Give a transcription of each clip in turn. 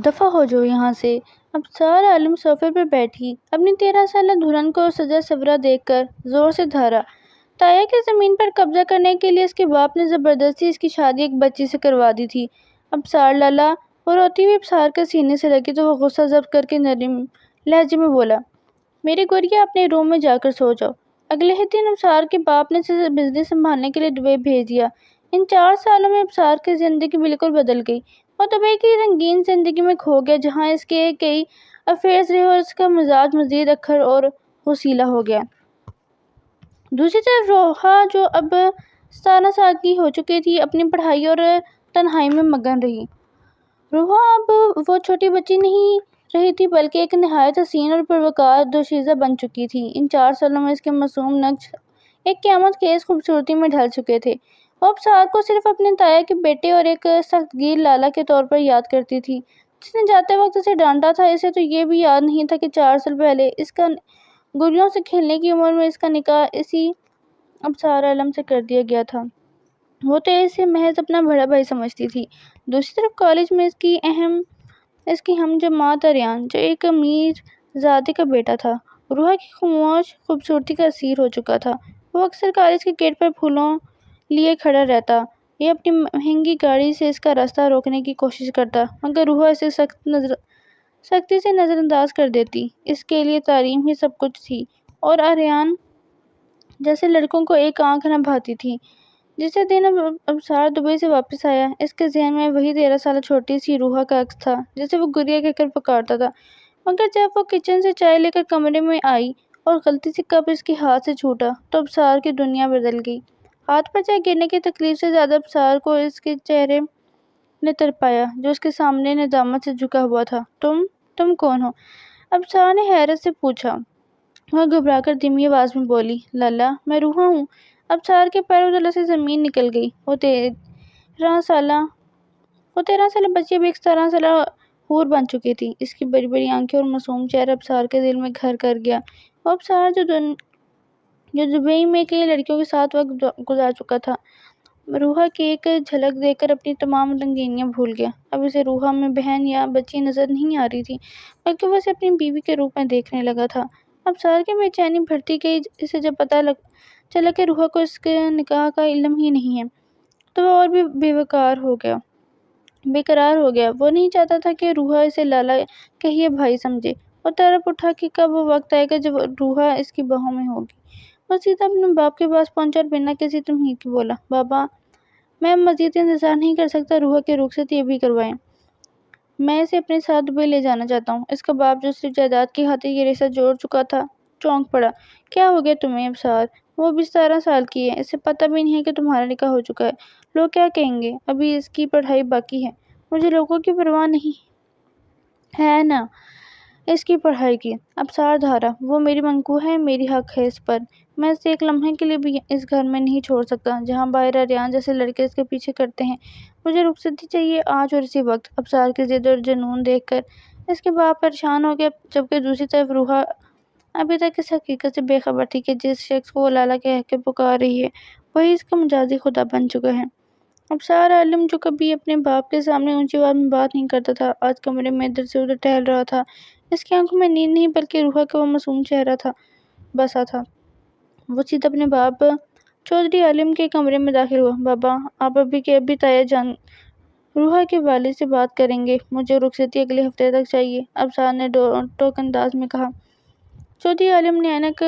دفع ہو جاؤ یہاں سے۔ ابصار عالم صوفے پر بیٹھی اپنی 13 سالہ دلہن کو سجا سورا دیکھ کر زور سے دھارا۔ تایا کی زمین پر قبضہ کرنے کے لیے اس کے باپ نے زبردستی اس کی شادی ایک بچی سے کروا دی تھی۔ ابصار لالا وہ روتی ہوئی ابصار کے سینے سے لگی تو وہ غصہ ضبط کر کے نرم لہجے میں بولا، میری گوریا اپنے روم میں جا کر سو جاؤ۔ اگلے ہی دن ابصار کے باپ نے اسے بزنس سنبھالنے کے لیے دبئی بھیج دیا۔ ان 4 سالوں میں ابصار کی زندگی بالکل بدل گئی۔ وہ دبئی کی رنگین زندگی میں کھو گیا جہاں اس کے کئی افیئرز رہے اور اس کا مزاج مزید اکھڑ اور غصیلا ہو گیا۔ دوسری طرف روحا جو اب 17 سال کی ہو چکی تھی اپنی پڑھائی اور تنہائی میں مگن رہی۔ روحا اب وہ چھوٹی بچی نہیں رہی تھی بلکہ ایک نہایت حسین اور پروقار دوشیزہ بن چکی تھی۔ ان 4 سالوں میں اس کے معصوم نقش ایک قیامت خیز خوبصورتی میں ڈھل چکے تھے۔ وہ ابصار کو صرف اپنے تایا کے بیٹے اور ایک سخت گیر لالا کے طور پر یاد کرتی تھی جس نے جاتے وقت اسے ڈانٹا تھا۔ اسے تو یہ بھی یاد نہیں تھا کہ 4 سال پہلے اس کا گڑیوں سے کھیلنے کی عمر میں اس کا نکاح اسی ابصار عالم سے کر دیا گیا تھا۔ وہ تو اسے محض اپنا بڑا بھائی سمجھتی تھی۔ دوسری طرف کالج میں اس کی ہم جماعت آریان جو ایک امیر زادے کا بیٹا تھا روحا کی خاموش خوبصورتی کا اسیر ہو چکا تھا۔ وہ اکثر کالج کے گیٹ پر پھولوں لیے کھڑا رہتا یا اپنی مہنگی گاڑی سے اس کا راستہ روکنے کی کوشش کرتا مگر روحا اسے سختی سے نظر انداز کر دیتی۔ اس کے لیے تعلیم ہی سب کچھ تھی اور آریان جیسے لڑکوں کو ایک آنکھ نہ بھاتی تھی۔ جسے دن ابصار دبئی سے واپس آیا اس کے ذہن میں وہی 13 سالہ چھوٹی سی روحا کا عکس تھا جسے وہ گڑیا کہہ کر پکارتا تھا۔ مگر جب وہ کچن سے چائے لے کر کمرے میں آئی اور غلطی سے کپ اس کے ہاتھ سے چھوٹا تو ابصار کی دنیا بدل گئی۔ ہاتھ پر چائے گرنے کی تکلیف سے زیادہ ابصار کو اس کے چہرے نے تڑپایا جو اس کے سامنے ندامت سے جھکا ہوا تھا۔ تم کون ہو؟ ابصار نے حیرت سے پوچھا۔ وہ گھبرا کر دھیمی آواز میں بولی، لالا میں روحا ہوں۔ ابصار کے پیروں تلے سے زمین نکل گئی۔ وہ 13 سالہ بچی اب ایک 17 سالہ حور بن چکی تھی۔ اس کی بڑی بڑی آنکھیں اور معصوم چہرہ ابصار کے دل میں گھر کر گیا۔ وہ ابصار جو دبئی میں کئی لڑکیوں کے ساتھ وقت گزار چکا تھا روحا کی ایک جھلک دیکھ کر اپنی تمام رنگینیاں بھول گیا۔ اب اسے روحا میں بہن یا بچی نظر نہیں آ رہی تھی بلکہ وہ اسے اپنی بیوی کے روپ میں دیکھنے لگا تھا۔ ابصار کی بے چینی بڑھتی گئی۔ اسے جب پتہ چلا کہ روحا کو اس کے نکاح کا علم ہی نہیں ہے تو وہ اور بھی بے قرار ہو گیا۔ وہ نہیں چاہتا تھا کہ روحا اسے لالا کہیے بھائی سمجھے۔ وہ تڑپ اٹھا کہ کب وہ وقت آئے گا جب روحا اس کی باہوں میں ہوگی۔ وہ سیدھا اپنے باپ کے پاس پہنچا اور بنا کسی تمہید کے بولا، بابا میں مزید انتظار نہیں کر سکتا، روحا کی رخصتی ابھی کروائیں۔ میں اسے اپنے ساتھ دبئی لے جانا چاہتا ہوں۔ اس کا باپ جو صرف جائیداد کی خاطر یہ رشتہ جوڑ چکا تھا چونک پڑا۔ کیا ہو گیا تمہیں ابصار؟ وہ ابھی 17 سال کی ہے۔ اسے پتہ بھی نہیں ہے کہ تمہارا نکاح ہو چکا ہے۔ لوگ کیا کہیں گے؟ ابھی اس کی پڑھائی باقی ہے۔ مجھے لوگوں کی پرواہ نہیں ہے نہ اس کی پڑھائی کی۔ ابصار دھارا، وہ میری منقوہ ہے، میری حق ہے اس پر۔ میں اسے ایک لمحے کے لیے بھی اس گھر میں نہیں چھوڑ سکتا جہاں باہر آریان جیسے لڑکے اس کے پیچھے کرتے ہیں۔ مجھے رخصتی چاہیے آج اور اسی وقت۔ ابصار کی ضد اور جنون دیکھ کر اس کے باپ پریشان ہو گیا جبکہ دوسری طرف روحا ابھی تک اس حقیقت سے بے خبر تھی کہ جس شخص کو وہ لالا کہہ کے پکار رہی ہے وہی اس کا مجازی خدا بن چکا ہے۔ ابصار عالم جو کبھی اپنے باپ کے سامنے اونچی آواز میں بات نہیں کرتا تھا آج کمرے میں ادھر سے ادھر ٹہل رہا تھا۔ اس کی آنکھوں میں نیند نہیں بلکہ روحا کا وہ معصوم چہرہ تھا بسا تھا۔ وہ سیدھا اپنے باپ چودھری عالم کے کمرے میں داخل ہوا۔ بابا آپ ابھی کے ابھی تایا جان روحا کے والد سے بات کریں گے۔ مجھے رخصتی اگلے ہفتے تک چاہیے، ابصار نے ٹوک انداز میں کہا۔ چودھری عالم نے اینک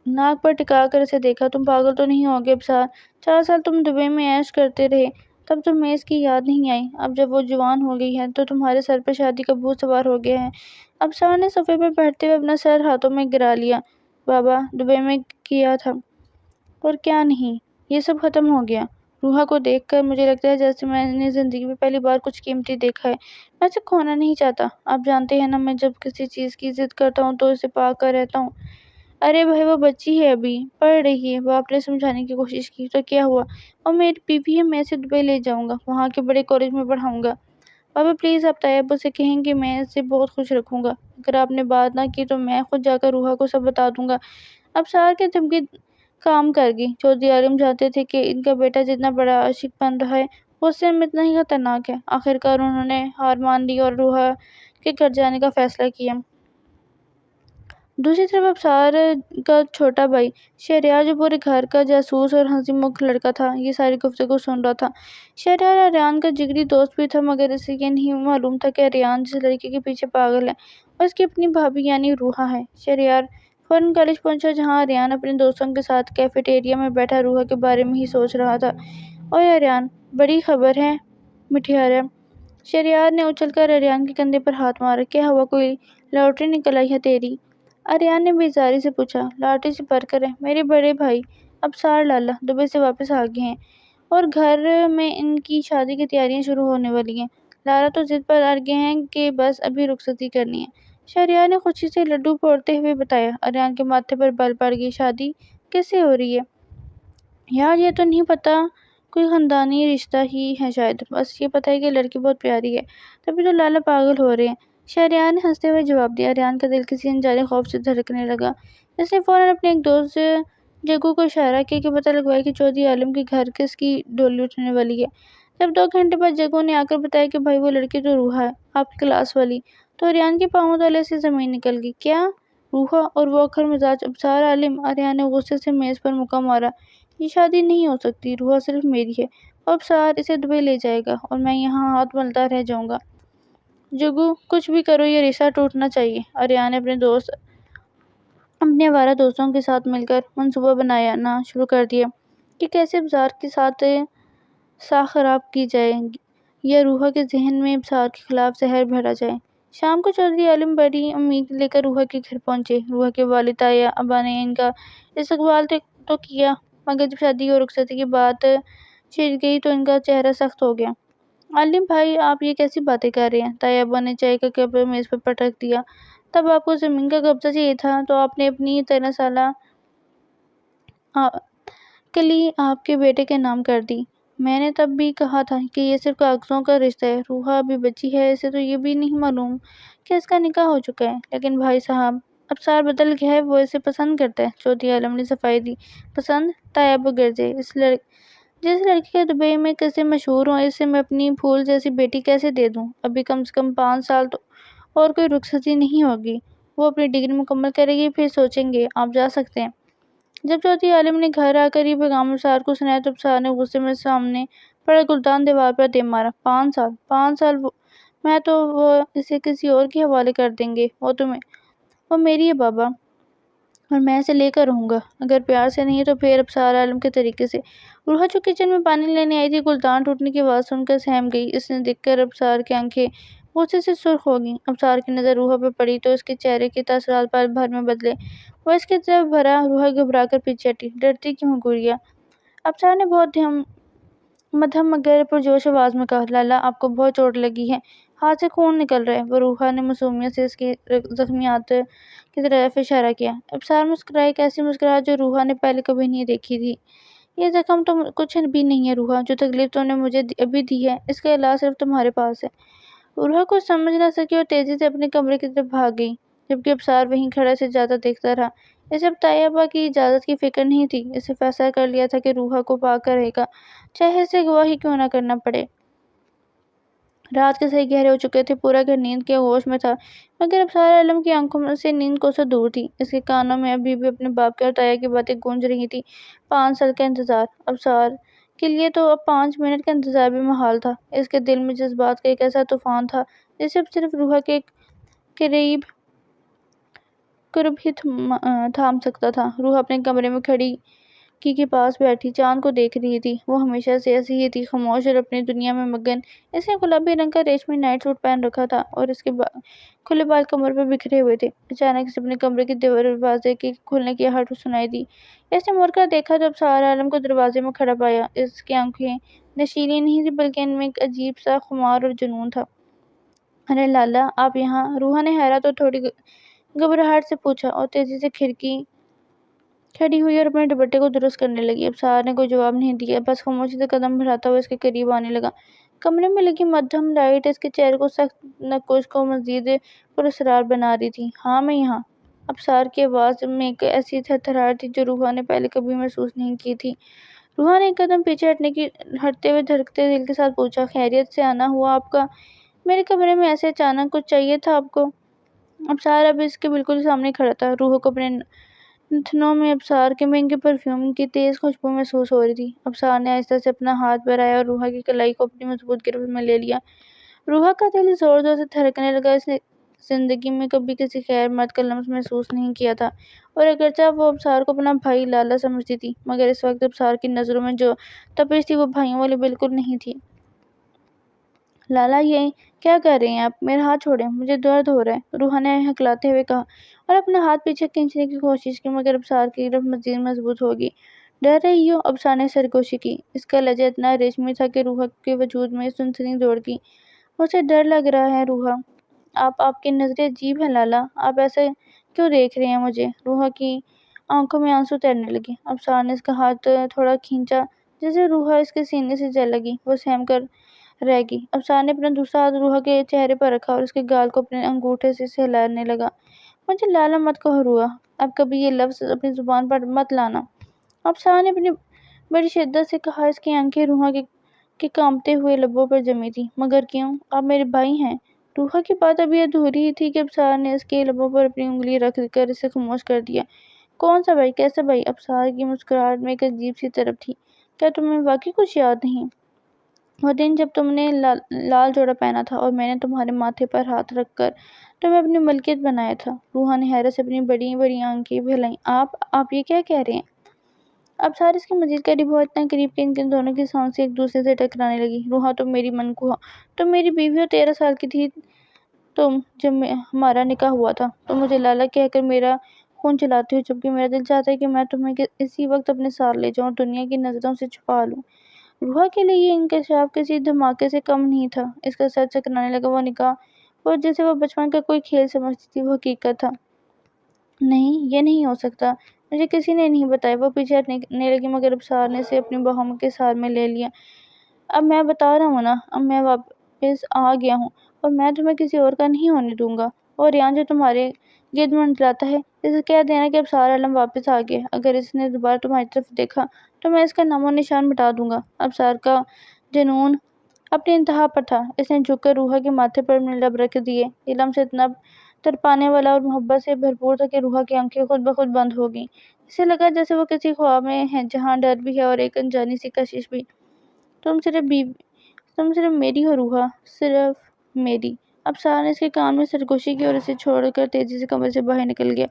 ناک پر ٹکا کر اسے دیکھا۔ تم پاگل تو نہیں ہوگے ابصار؟ 4 سال تم دبئی میں عیش کرتے رہے تب تمہیں اس کی یاد نہیں آئی؟ اب جب وہ جوان ہو گئی ہے تو تمہارے سر پر شادی کا بھوت سوار ہو گیا ہے۔ ابصار نے صوفے پر بیٹھتے ہوئے اپنا سر ہاتھوں میں گرا لیا۔ بابا دبئی میں کیا تھا اور کیا نہیں یہ سب ختم ہو گیا۔ روحا کو دیکھ کر مجھے لگتا ہے جیسے میں نے زندگی میں پہلی بار کچھ قیمتی دیکھا ہے۔ میں اسے کھونا نہیں چاہتا۔ آپ جانتے ہیں نا میں جب کسی چیز کی ضد کرتا ہوں تو اسے پا کر رہتا ہوں۔ ارے بھائی وہ بچی ہے ابھی پڑھ رہی ہے۔ باپ نے سمجھانے کی کوشش کی۔ تو کیا ہوا؟ وہ میری بیوی ہے، میں اسے دبئی لے جاؤں گا، وہاں کے بڑے کالج میں پڑھاؤں گا۔ بابا پلیز آپ تایا ابو سے کہیں کہ میں اسے بہت خوش رکھوں گا۔ اگر آپ نے بات نہ کی تو میں خود جا کر روحا کو سب بتا دوں گا۔ ابصار کی دھمکی کام کر گئی۔ چودھری عالم جانتے تھے کہ ان کا بیٹا جتنا بڑا عاشق بن رہا ہے غصے میں اتنا ہی خطرناک ہے۔ آخرکار انہوں نے ہار مان لی اور روحا کے گھر جانے کا فیصلہ کیا۔ دوسری طرف ابصار کا چھوٹا بھائی شہریار، جو پورے گھر کا جاسوس اور ہنسی مخ لڑکا تھا، یہ ساری گفتگو سن رہا تھا۔ شہریار آریان کا جگری دوست بھی تھا، مگر اسے یہ نہیں معلوم تھا کہ آریان جس لڑکی کے پیچھے پاگل ہے وہ اس کی اپنی بھابھی یعنی روحا ہے۔ شہریار فوراً کالج پہنچا، جہاں آریان اپنے دوستوں کے ساتھ کیفیٹیریا میں بیٹھا روحا کے بارے میں ہی سوچ رہا تھا۔ اوئے آریان، بڑی خبر ہے مٹھیارا۔ شہریار نے اچھل کر آریان کے کندھے پر ہاتھ مارا۔ کیا ہوا، کوئی لاٹری نکل آئی ہے تیری؟ آریان نے بیزاری سے پوچھا۔ لاٹری سے برکر ہے، میرے بڑے بھائی ابصار لالا دبئی سے واپس آ گئے ہیں اور گھر میں ان کی شادی کی تیاریاں شروع ہونے والی ہیں۔ لالا تو ضد پر اڑ گئے ہیں کہ بس ابھی رخصتی کرنی ہے۔ شہریار نے خوشی سے لڈو پھوڑتے ہوئے بتایا۔ آریان کے ماتھے پر بال پڑ گئی۔ شادی کس سے ہو رہی ہے؟ یار یہ تو نہیں پتا، کوئی خاندانی رشتہ ہی ہے شاید، بس یہ پتا ہے کہ لڑکی بہت پیاری ہے، تبھی تو لالا پاگل ہو رہے ہیں۔ شہریار نے ہنستے ہوئے جواب دیا۔ آریان کا دل کسی انجانے خوف سے دھڑکنے لگا۔ اس نے فوراً اپنے ایک دوست جگو کو اشارہ کیا کہ پتہ لگوائے کہ چودھری عالم کے گھر کس کی ڈولی اٹھنے والی ہے۔ جب 2 گھنٹے بعد جگو نے آ کر بتایا کہ بھائی وہ لڑکی تو روحا ہے، آپ کی کلاس والی، تو آریان کے پاؤں تلے سے زمین نکل گئی۔ کیا؟ روحا اور وہ اکھر مزاج ابصار عالم؟ آریان نے غصے سے میز پر مکہ مارا۔ یہ شادی نہیں ہو سکتی، روحا صرف میری ہے، اور ابصار اسے دبئی لے جائے گا اور میں یہاں ہاتھ ملتا رہ جاؤں گا۔ جگو کچھ بھی کرو، یہ رشتہ ٹوٹنا چاہیے۔ آریان نے اپنے آوارہ دوستوں کے ساتھ مل کر منصوبہ بنانا شروع کر دیا کہ کیسے ابصار کے ساتھ ساکھ خراب کی جائے یا روحا کے ذہن میں ابصار کے خلاف زہر بھرا جائے۔ شام کو چودھری عالم بڑی امید لے کر روحا کے گھر پہنچے۔ روحا کے والد تایا ابا نے ان کا استقبال تو کیا، مگر جب شادی اور رخصتی کی بات چھڑ گئی تو ان کا چہرہ سخت ہو گیا۔ عالم بھائی، آپ یہ کیسی باتیں کر رہے ہیں؟ تایا ابا نے چائے کا کپ میز پر پٹک دیا۔ تب آپ کو زمین کا قبضہ چاہیے تھا تو آپ نے اپنی 13 سالہ کلی آپ کے بیٹے کے نام کر دی۔ میں نے تب بھی کہا تھا کہ یہ صرف کاغذوں کا رشتہ ہے۔ روحا ابھی بچی ہے، اسے تو یہ بھی نہیں معلوم کہ اس کا نکاح ہو چکا ہے۔ لیکن بھائی صاحب، ابصار بدل گیا ہے، وہ اسے پسند کرتا ہے۔ چودھری عالم نے صفائی دی۔ پسند؟ تایا ابا گرجے۔ جس لڑکی کے دبئی میں قصے مشہور ہوں، اسے میں اپنی پھول جیسی بیٹی کیسے دے دوں؟ ابھی کم سے کم 5 سال اور کوئی رخصتی نہیں ہوگی۔ وہ اپنی ڈگری مکمل کرے گی، پھر سوچیں گے۔ آپ جا سکتے ہیں۔ جب چودھری عالم نے گھر آ کر یہ پیغام ابصار کو سنایا تو ابصار نے غصے میں سامنے پڑا گلدان دیوار پر دے مارا۔ 5 سال میں تو وہ اسے کسی اور کے حوالے کر دیں گے۔ وہ میری ہے بابا، اور میں اسے لے کر رہوں گا، اگر پیار سے نہیں تو پھر ابصار عالم کے طریقے سے۔ روحا جو کچن میں پانی لینے آئی تھی، گلدان ٹوٹنے کی آواز سن کر سہم گئی۔ اس نے دیکھ کر ابصار کی آنکھیں غصے سے سرخ ہو گئیں۔ ابصار کی نظر روحا پر پڑی تو اس کے چہرے کے تاثرات پل بھر میں بدلے۔ وہ اس کی طرف بڑھا۔ روحا گھبرا کر پیچھے ہٹی۔ ڈرتی کیوں ہے گڑیا؟ ابصار نے بہت مدھم مگر پرجوش آواز میں کہا۔ لالا، آپ کو بہت چوٹ لگی ہے، ہاتھ سے خون نکل رہا ہے۔ وہ روحا نے معصومیت سے اس کے زخمی ہاتھ کی طرف اشارہ کیا۔ ابصار مسکرائی، ایک ایسی مسکراہٹ جو روحا نے پہلے کبھی نہیں دیکھی تھی۔ یہ زخم تو کچھ بھی نہیں ہے روحا، جو تکلیف تم نے مجھے ابھی دی ہے اس کا علاج صرف تمہارے پاس ہے۔ روحا کچھ سمجھ نہ سکی اور تیزی سے اپنے کمرے کی طرف بھاگ گئی، جبکہ ابصار وہیں کھڑا اسے جاتا دیکھتا رہا۔ اسے اب تایا ابا کی اجازت کی فکر نہیں تھی۔ اس نے فیصلہ کر لیا تھا کہ روحا کو پا کر رہے گا، چاہے اسے گواہی کیوں نہ کرنا پڑے۔ رات کے 6 گہرے ہو چکے تھے، پورا گھر نیند کے آغوش میں تھا، مگر ابصار عالم کی آنکھوں سے نیند کوسوں دور تھی۔ اس کے کانوں میں ابھی بھی اپنے باپ کے اور تایا کی باتیں گونج رہی تھیں۔ 5 سال کا انتظار! ابصار کے لیے تو اب 5 منٹ کا انتظار بھی محال تھا۔ اس کے دل میں جذبات کا ایک ایسا طوفان تھا جسے اب صرف روحا کے قرب ہی تھام سکتا تھا۔ روحا اپنے کمرے میں کھڑکی کے پاس بیٹھی چاند کو دیکھ رہی تھی۔ وہ ہمیشہ سے ایسی ہی تھی، خاموش اور اپنی دنیا میں مگن۔ اس نے گلابی رنگ کا ریشمی نائٹ سوٹ پہن رکھا تھا اور اس کے کھلے بال کمر پر بکھرے ہوئے تھے۔ اچانک اسے اپنے کمرے کے دروازے کے کھلنے کی آہٹ سنائی دی۔ اس نے مڑ کر دیکھا تو ابصار عالم کو دروازے میں کھڑا پایا۔ اس کی آنکھیں نشیلی نہیں تھیں، بلکہ ان میں ایک عجیب سا خمار اور جنون تھا۔ ارے لالا، آپ یہاں؟ روحا نے حیرت اور تھوڑی گھبراہٹ سے پوچھا اور تیزی سے کھڑی ہوئی اور اپنے دوپٹے کو درست کرنے لگی۔ ابصار نے کوئی جواب نہیں دیا، بس خاموشی سے قدم بڑھاتا ہوا اس کے قریب آنے لگا۔ کمرے میں لگی مدھم لائٹ اس کے چہرے کو سخت نقوش کو مزید پراسرار بنا رہی تھی۔ ہاں، میں یہاں۔ ابصار کی آواز میں ایک ایسی تھرتھراہٹ تھی جو روحا نے پہلے کبھی محسوس نہیں کی تھی۔ روحا نے ایک قدم پیچھے ہٹتے ہوئے دھڑکتے دل کے ساتھ پوچھا، خیریت سے آنا ہوا آپ کا؟ میرے کمرے میں ایسے اچانک کچھ چاہیے تھا آپ کو؟ ابصار اب اس کے بالکل سامنے کھڑا تھا۔ روحا کو اپنے نتنوں میں ابصار کے مہنگے پرفیوم کی تیز خوشبو محسوس ہو رہی تھی۔ ابصار نے آہستہ سے اپنا ہاتھ بڑھایا اور روحا کی کلائی کو اپنی مضبوط گرفت میں لے لیا۔ روحا کا دل زور زور سے دھڑکنے لگا۔ اس نے زندگی میں کبھی کسی غیر مرد کا لمس محسوس نہیں کیا تھا، اور اگرچہ وہ ابصار کو اپنا بھائی لالا سمجھتی تھی، مگر اس وقت ابصار کی نظروں میں جو تپش تھی وہ بھائیوں والی بالکل نہیں تھی۔ لالا، یہ کیا کر رہے ہیں آپ؟ میرا ہاتھ چھوڑیں، مجھے درد ہو رہا ہے، روحا نے ہکلاتے ہوئے کہا، اور اپنا ہاتھ پیچھے کھینچنے کی کوشش کی، مگر ابصار کی گرفت مزید مضبوط ہوگی۔ ڈر رہی ہو؟ ابصار نے سرگوشی کی۔ اس کا لہجہ اتنا ریشمی تھا کہ روحا کے وجود میں سنسنی دوڑ گئی۔ مجھے ڈر لگ رہا ہے روحا۔ آپ کی نظریں عجیب ہیں لالا، آپ ایسے کیوں دیکھ رہے ہیں مجھے؟ روحا کی آنکھوں میں آنسو تیرنے لگے۔ ابصار نے اس کا ہاتھ تھوڑا کھینچا، جس سے روحا اس کے سینے سے جل لگی۔ وہ سہم کر رہ گئی۔ ابصار نے اپنا دوسرا ہاتھ روحا کے چہرے پر رکھا اور اس کے گال کو اپنے انگوٹھے سے سہلانے لگا۔ مجھے لالا مت کہو روحا، اب کبھی یہ لفظ اپنی زبان پر مت لانا، ابصار نے اپنی بڑی شدت سے کہا۔ اس کی آنکھیں روحا کے کانپتے ہوئے لبوں پر جمی تھیں۔ مگر کیوں؟ آپ میرے بھائی ہیں۔ روحا کی بات ابھی ادھوری ہی تھی کہ ابصار نے اس کے لبوں پر اپنی انگلی رکھ کر اسے خاموش کر دیا۔ کون سا بھائی؟ کیسا بھائی؟ ابصار کی مسکراہٹ میں ایک عجیب سی طرب تھی۔ کیا تمہیں واقعی کچھ یاد نہیں؟ وہ دن جب تم نے لال جوڑا پہنا تھا اور میں نے تمہارے ماتھے پر ہاتھ رکھ کر تمہیں اپنی ملکیت بنایا تھا؟ روحا نے حیرت سے اپنی بڑی بڑی آنکھیں پھیلائیں۔ آپ یہ کیا کہہ رہے ہیں؟ ابصار اس کے مزید قریب ہوا، اتنا قریب کہ ان کے دونوں کی سانسیں ایک دوسرے سے ٹکرانے لگی۔ روحا، تم میری منقوہ، تم میری بیوی اور 13 سال کی تھی تم جب ہمارا نکاح ہوا تھا۔ تم مجھے لالا کہہ کر میرا خون چلاتی ہو، جبکہ میرا دل چاہتا ہے کہ میں تمہیں اسی وقت اپنے ساتھ لے جاؤں اور دنیا کی نظروں سے چھپا لوں۔ روحا کے لیے یہ انکشاف کسی دھماکے سے کم نہیں تھا۔ اس کا سر چکرانے لگا۔ وہ نکاح، وہ جسے وہ بچپن کا کوئی کھیل سمجھتی تھی، وہ حقیقت تھا۔ نہیں، یہ نہیں ہو سکتا، مجھے کسی نے نہیں بتایا۔ وہ پیچھے ہٹنے لگی، مگر ابصار نے اسے اپنی باہوں کے سہارے میں لے لیا۔ اب میں بتا رہا ہوں نا، اب میں واپس آ گیا ہوں اور میں تمہیں کسی اور کا نہیں ہونے دوں گا۔ اور ریان جو تمہارے گرد منڈلاتا ہے، اسے کہہ دینا کہ ابصار عالم واپس آ گیا۔ اگر اس نے دوبارہ تمہاری طرف دیکھا تو میں اس کا نام و نشان مٹا دوں گا۔ ابصار کا جنون اپنی انتہا پر تھا۔ اس نے جھک کر روحا کے ماتھے پر اپنے لب رکھ دیے۔ یہ لمس اتنا تڑپانے والا اور محبت سے بھرپور تھا کہ روحا کی آنکھیں خود بخود بند ہو گئیں۔ اسے لگا جیسے وہ کسی خواب میں ہے جہاں ڈر بھی ہے اور ایک انجانی سی کشش بھی۔ تم صرف میری ہو روحا، صرف میری۔ ابصار نے اس کے کان میں سرگوشی کی اور اسے چھوڑ کر تیزی سے کمرے سے باہر نکل گیا۔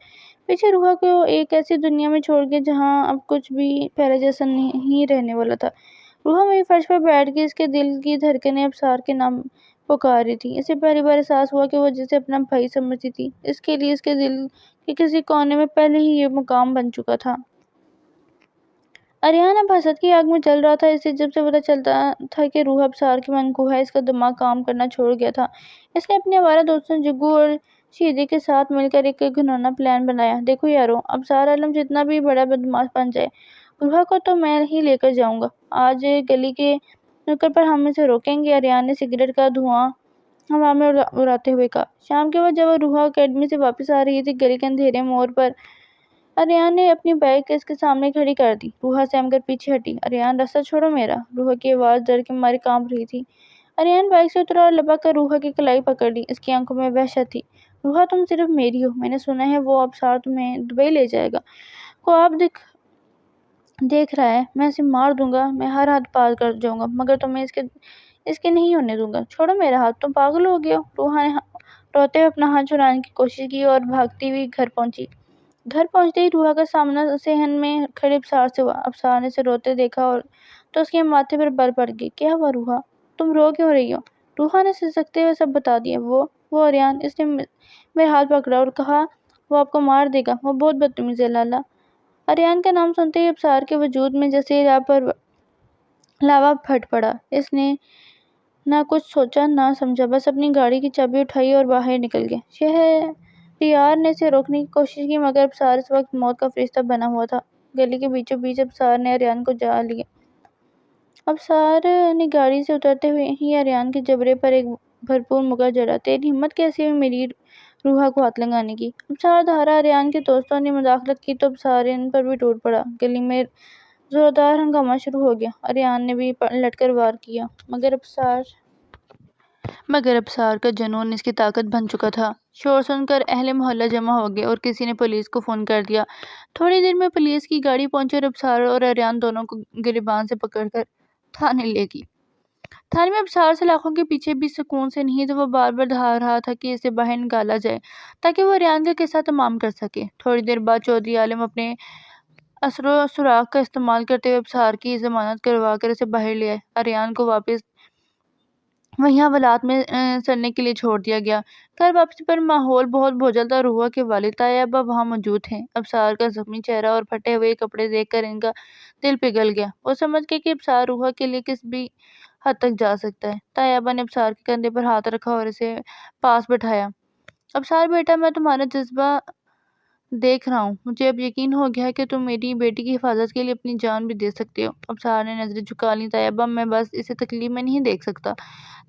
پیچھے روحا کو ایک ایسی دنیا میں چھوڑ گیا جہاں اب کچھ بھی پہلے جیسا نہیں رہنے والا تھا۔ روحا وہیں فرش پر بیٹھ گئی۔ اس کے دل کی دھڑکنیں ابصار کے نام پکار رہی تھی۔ اسے پہلی بار احساس ہوا کہ وہ جسے اپنا بھائی سمجھتی تھی، اس کے لیے اس کے دل کے کسی کونے میں پہلے ہی یہ مقام بن چکا تھا۔ اریان اب حسد کی آگ میں جل رہا تھا۔ اسے جب سے پتہ چلتا تھا کہ روحا ابصار کی منقوہ ہے، اس کا دماغ کام کرنا چھوڑ گیا تھا۔ اس نے اپنے آوارہ دوستوں جگو اور شیدے کے ساتھ مل کر ایک گھناؤنا پلان بنایا۔ دیکھو یارو، ابصار عالم جتنا بھی بڑا بدماش بن جائے، روحا کو تو میں ہی لے کر جاؤں گا۔ آج گلی کے نکڑ پر ہم اسے روکیں گے، اریان نے سگریٹ کا دھواں ہوا میں اڑاتے ہوئے کہا۔ شام کے وقت جب وہ روحا اکیڈمی سے واپس آ رہی تھی، گلی کے اندھیرے موڑ پر اریان نے اپنی بائیک اس کے سامنے کھڑی کر دی۔ روحا سہم کر پیچھے ہٹی۔ اریان، راستہ چھوڑو میرا۔ روحا کی آواز ڈر کے مارے کانپ رہی تھی۔ اریان بائیک سے اترا اور لپک کر روحا کی کلائی پکڑ لی۔ اس کی آنکھوں میں وحشت تھی۔ روحا، تم صرف میری ہو۔ میں نے سنا ہے وہ ابصار تمہیں دبئی لے جائے گا۔ خواب دیکھ رہا ہے، میں اسے مار دوں گا، میں ہر حد پار کر جاؤں گا، مگر تمہیں اس کے نہیں ہونے دوں گا۔ چھوڑو میرا ہاتھ، تم پاگل ہو گئے ہو۔ روحا نے روتے ہوئے اپنا ہاتھ چھڑانے کی کوشش کی اور بھاگتی ہوئی گھر پہنچی۔ گھر پہنچتے ہی روحا کا سامنا صحن میں کھڑے ابصار سے ہوا۔ ابصار نے اسے روتے دیکھا تو اس کے ماتھے پر بل پڑ گئی۔ کیا ہوا روحا؟ تم رو کیوں رہی ہو؟ روحا نے سسکتے ہوئے سب بتا دیا۔ وہ اریان، اس نے میرا ہاتھ پکڑا اور کہا وہ آپ کو مار دے گا، وہ بہت بدتمیز ہے لالا۔ اریان کا نام سنتے ہی ابصار کے وجود میں جیسے راہ پر لاوا پھٹ پڑا۔ اس نے نہ کچھ سوچا نہ سمجھا، بس اپنی گاڑی کی چابی اٹھائی اور باہر نکل گیا۔ شہریار نے اسے روکنے کی کوشش کی، مگر ابصار اس وقت موت کا فرشتہ بنا ہوا تھا۔ گلی کے بیچوں بیچ ابصار نے اریان کو جا لیا۔ ابصار نے گاڑی سے اترتے ہوئے ہی اریان کے جبڑے پر ایک بھرپور مکہ جڑا۔ تیری ہمت کیسی ہوئی میری روحا کو ہاتھ لگانے کی؟ ابصار دھارا۔ اریان کے دوستوں نے مداخلت کی تو ابصار ان پر بھی ٹوٹ پڑا۔ گلی میں زوردار ہنگامہ شروع ہو گیا۔ اریان نے بھی لٹ کر وار کیا، مگر ابصار کا جنون اس کی طاقت بن چکا تھا۔ شور سن کر اہل محلہ جمع ہو گئے اور کسی نے پولیس کو فون کر دیا۔ تھوڑی دیر میں پولیس کی گاڑی پہنچی اور ابصار اور اریان دونوں کو گریبان سے پکڑ کر تھانے لے گئی۔ تھانے میں ابصار سلاخوں کے پیچھے بھی سکون سے نہیں تو وہ بار بار دہا رہا تھا کہ اسے باہر نکالا جائے تاکہ وہ اریان کا قصہ تمام کر سکے۔ تھوڑی دیر بعد چودھری عالم اپنے اثر و سراغ کا استعمال کرتے ہوئے ابصار کی ضمانت کروا کر اسے باہر لے آئے۔ اریان کو واپس وہیں حوالات میں سڑنے کے لیے چھوڑ دیا گیا۔ گھر واپسی پر ماحول بہت بوجھل تھا۔ روحا کے والد طیبہ وہاں موجود تھے۔ ابصار کا زخمی چہرہ اور پھٹے ہوئے کپڑے دیکھ کر ان کا دل پگھل گیا۔ وہ سمجھ گئے کہ ابصار روحا کے لیے کس بھی حد تک جا سکتا ہے۔ طیبہ نے ابصار کے کندھے پر ہاتھ رکھا اور اسے پاس بٹھایا۔ ابصار بیٹا، میں تمہارا جذبہ دیکھ رہا ہوں۔ مجھے اب یقین ہو گیا ہے کہ تم میری بیٹی کی حفاظت کے لیے اپنی جان بھی دے سکتے ہو۔ ابصار نے نظریں جھکا لیں۔ طیبہ، میں بس اسے تکلیف میں نہیں دیکھ سکتا۔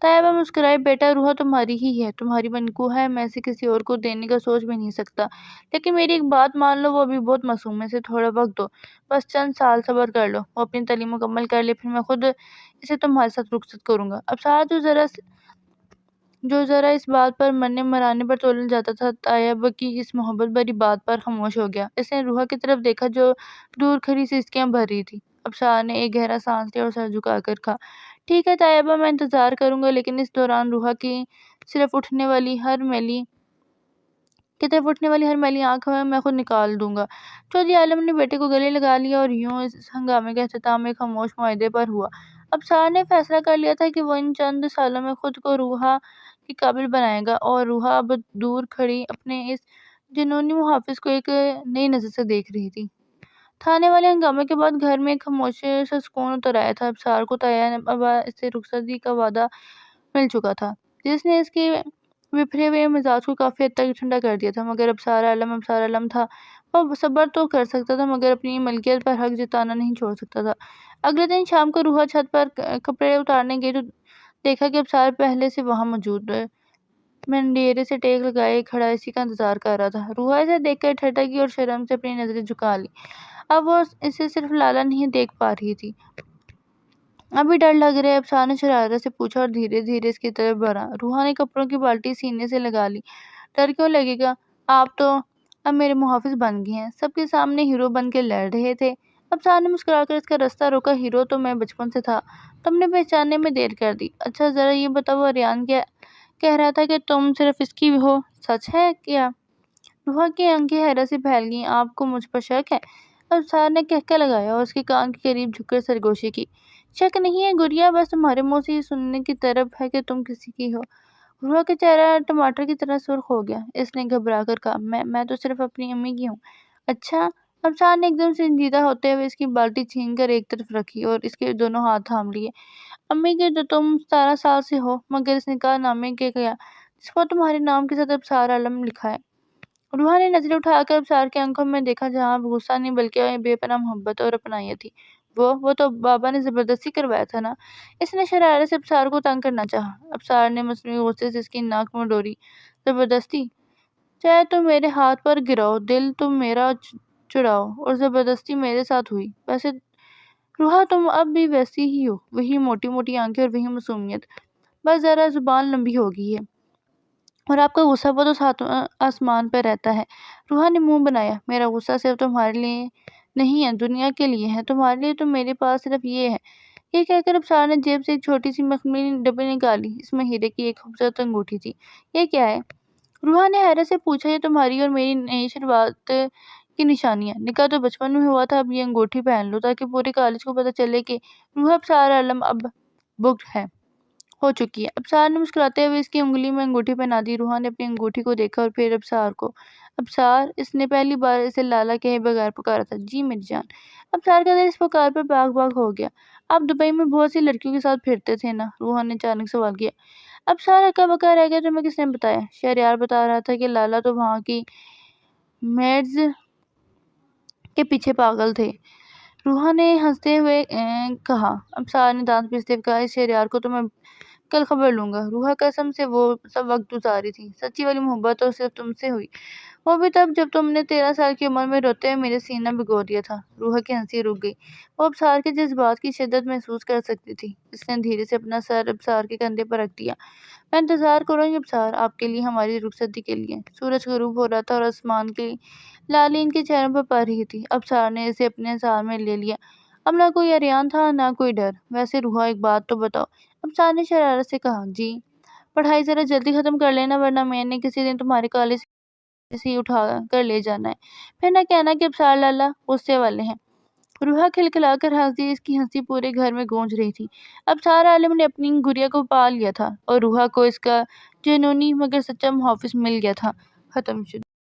طیبہ مسکرائی، بیٹا روحا تمہاری ہی ہے، تمہاری منقوہ ہے، میں اسے کسی اور کو دینے کا سوچ بھی نہیں سکتا، لیکن میری ایک بات مان لو، وہ ابھی بہت معصوم ہے، اسے تھوڑا وقت دو، بس چند سال صبر کر لو، وہ اپنی تعلیم مکمل کر لے، پھر میں خود اسے تمہارے ساتھ رخصت کروں گا۔ ابصار جو ذرا اس بات پر مرنے مرانے پر تولنے جاتا تھا، طیبہ کی اس محبت بھری بات پر خاموش ہو گیا۔ اس نے روحا کی طرف دیکھا جو دور کھڑی سسکیاں بھر رہی تھی۔ ابصار نے ایک گہرا سانس لیا اور سر جھکا کر کہا، ٹھیک ہے طیبہ، میں انتظار کروں گا، لیکن اس دوران روحا کی طرف اٹھنے والی ہر میلی آنکھ میں خود نکال دوں گا۔ چودھری عالم نے بیٹے کو گلے لگا لیا اور یوں اس ہنگامے کا اختتام ایک خاموش معاہدے پر ہوا۔ ابصار نے فیصلہ کر لیا تھا کہ وہ ان چند سالوں میں خود کو روحا کے قابل بنائے گا، اور روحا اب دور کھڑی اپنے اس جنونی محافظ کو ایک نئی نظر سے دیکھ رہی تھی۔ تھانے والے ہنگامے کے بعد گھر میں ایک خاموش سا سکون اتر آیا تھا۔ ابصار کو طیبہ سے رخصتی کا وعدہ مل چکا تھا، جس نے اس کے بپھرے ہوئے مزاج کو کافی حد تک ٹھنڈا کر دیا تھا، مگر ابصار عالم تھا۔ وہ صبر تو کر سکتا تھا، مگر اپنی ملکیت پر حق جتانا نہیں چھوڑ سکتا تھا۔ اگلے دن شام کو روحا چھت پر کپڑے اتارنے گئی تو دیکھا کہ ابصار پہلے سے وہاں موجود منڈیرے سے ٹیک لگائے کھڑا اسی کا انتظار کر رہا تھا۔ روحا اسے دیکھ کر ٹھٹکی اور شرم سے اپنی نظریں جھکا لی۔ اب وہ اسے صرف لالا نہیں دیکھ پا رہی تھی، ابھی ڈر لگ رہا ہے، ابصار نے شرارت سے پوچھا اور دھیرے دھیرے اس کی طرف بڑھا۔ روحا نے کپڑوں کی بالٹی سینے سے لگا لی، ڈر کیوں لگے گا، آپ تو اب میرے محافظ بن گئے ہیں، سب کے سامنے ہیرو بن کے لڑ رہے تھے۔ ابصار نے مسکرا کر اس کا راستہ روکا، ہیرو تو میں بچپن سے تھا، تم نے پہچاننے میں دیر کر دی۔ اچھا ذرا یہ بتاؤ، اریان کہہ رہا تھا کہ تم صرف اس کی ہو، سچ ہے کیا؟ روحا کی آنکھیں حیرت سے پھیل گئیں، آپ کو مجھ پر شک ہے؟ ابصار نے کہکہ لگایا اور اس کے کان کے قریب جھک کر سرگوشی کی۔ شک نہیں ہے گڑیا، بس تمہارے منہ سے یہ سننے کی طرف ہے کہ تم کسی کی ہو۔ روحا کا چہرہ ٹماٹر کی طرح سرخ ہو گیا، اس نے گھبرا کر کہا، میں تو صرف اپنی امی کی ہوں۔ اچھا؟ ابصار نے ایک دم سنجیدہ ہوتے ہوئے اس کی بالٹی چھین کر ایک طرف رکھی اور اس کے دونوں ہاتھ تھام لیے۔ امی کی تو تم 17 سال سے ہو، مگر اس نکاح نامے کے کیا جس پر تمہارے نام کے ساتھ ابصار عالم لکھا ہے؟ روحا نے نظریں اٹھا کر ابصار کی آنکھوں میں دیکھا، جہاں غصہ نہیں بلکہ بے پناہ محبت اور اپنائیت تھی۔ وہ تو بابا نے زبردستی کروایا تھا نا؟ اس نے شرارت سے ابصار کو تنگ کرنا چاہا۔ ابصار نے مصنوعی غصے سے اس کی ناک منڈوری، زبردستی؟ چاہے تم میرے ہاتھ پر گراؤ، دل تم میرا چراؤ، اور زبردستی میرے ساتھ ہوئی۔ ویسے روحا تم اب بھی ویسی ہی ہو، وہی موٹی موٹی آنکھیں اور وہی معصومیت، بس ذرا زبان لمبی ہو گئی ہے، اور آپ کا غصہ وہ تو سات آسمان پہ رہتا ہے۔ روحا نے منہ بنایا، میرا غصہ صرف تمہارے لیے نہیں ہے، دنیا کے لیے ہے، تمہارے لیے تو میرے پاس صرف یہ ہے۔ یہ کہہ کر ابصار نے جیب سے ایک چھوٹی سی مخملی ڈبی نکالی، اس میں ہیرے کی ایک خوبصورت انگوٹھی تھی۔ یہ کیا ہے؟ روحا نے حیرت سے پوچھا، یہ تمہاری اور میری نئی شروعات کی نشانی ہے، نکاح تو بچپن میں ہوا تھا، اب یہ انگوٹھی پہن لو تاکہ پورے کالج کو پتہ چلے کہ روحا ابصار عالم اب بکڈ ہو چکی ہے۔ ابصار نے مسکراتے ہوئے اس کی انگلی میں انگوٹھی پہنا دی۔ روحا نے اپنی انگوٹھی کو دیکھا اور پھر ابصار کو۔ ابصار، اس نے پہلی بار اسے لالا کہے بغیر پکارا تھا، جی میری جان۔ ابصار کا دل اس پکار پر باغ باغ ہو گیا۔ آپ دبئی میں بہت سی لڑکیوں کے ساتھ پھرتے تھے نا؟ روحا نے اچانک سوال کیا۔ ابصار ہکا بکا رہ گیا، تمہیں کس نے بتایا؟ شہریار بتا رہا تھا کہ لالا تو وہاں کی میڈز کے پیچھے پاگل تھے۔ روحا نے ہنستے ہوئے کہا۔ ابصار نے دانت پیستے ہوئے کہا، اس شہریار کو تو میں کل خبر لوں گا۔ روحا قسم سے وہ سب وقت گزاری تھی، سچی والی محبت تو صرف تم سے ہوئی، وہ بھی تب جب تم نے 13 سال کی عمر میں روتے ہوئے میرے سینہ بھگو دیا تھا۔ روحا کی ہنسی رک گئی، وہ ابصار کے جذبات کی شدت محسوس کر سکتی تھی۔ اس نے دھیرے سے اپنا سر ابصار کے کندھے پر رکھ دیا۔ میں انتظار کروں گی ابصار، آپ کے لیے، ہماری رخصتی کے لیے۔ سورج غروب ہو رہا تھا اور آسمان کی لالی ان کے چہروں پر پڑ رہی تھی۔ ابصار نے اسے اپنے ساتھ میں لے لیا۔ اب نہ کوئی اریان تھا، نہ کوئی ڈر۔ ویسے روحا، ایک بات تو بتاؤ، ابصار نے شرارت سے کہا۔ جی؟ پڑھائی ذرا جلدی ختم کر لینا، ورنہ میں نے کسی دن تمہارے کالج سے ہی اٹھا کر لے جانا ہے۔ پھر نہ کہنا کہ ابصار لالا غصے والے ہیں۔ روحا کھلکھلا کر ہنس دی، اس کی ہنسی پورے گھر میں گونج رہی تھی۔ ابصار عالم نے اپنی گڑیا کو پا لیا تھا اور روحا کو اس کا جنونی مگر سچا محافظ مل گیا تھا۔ ختم شد۔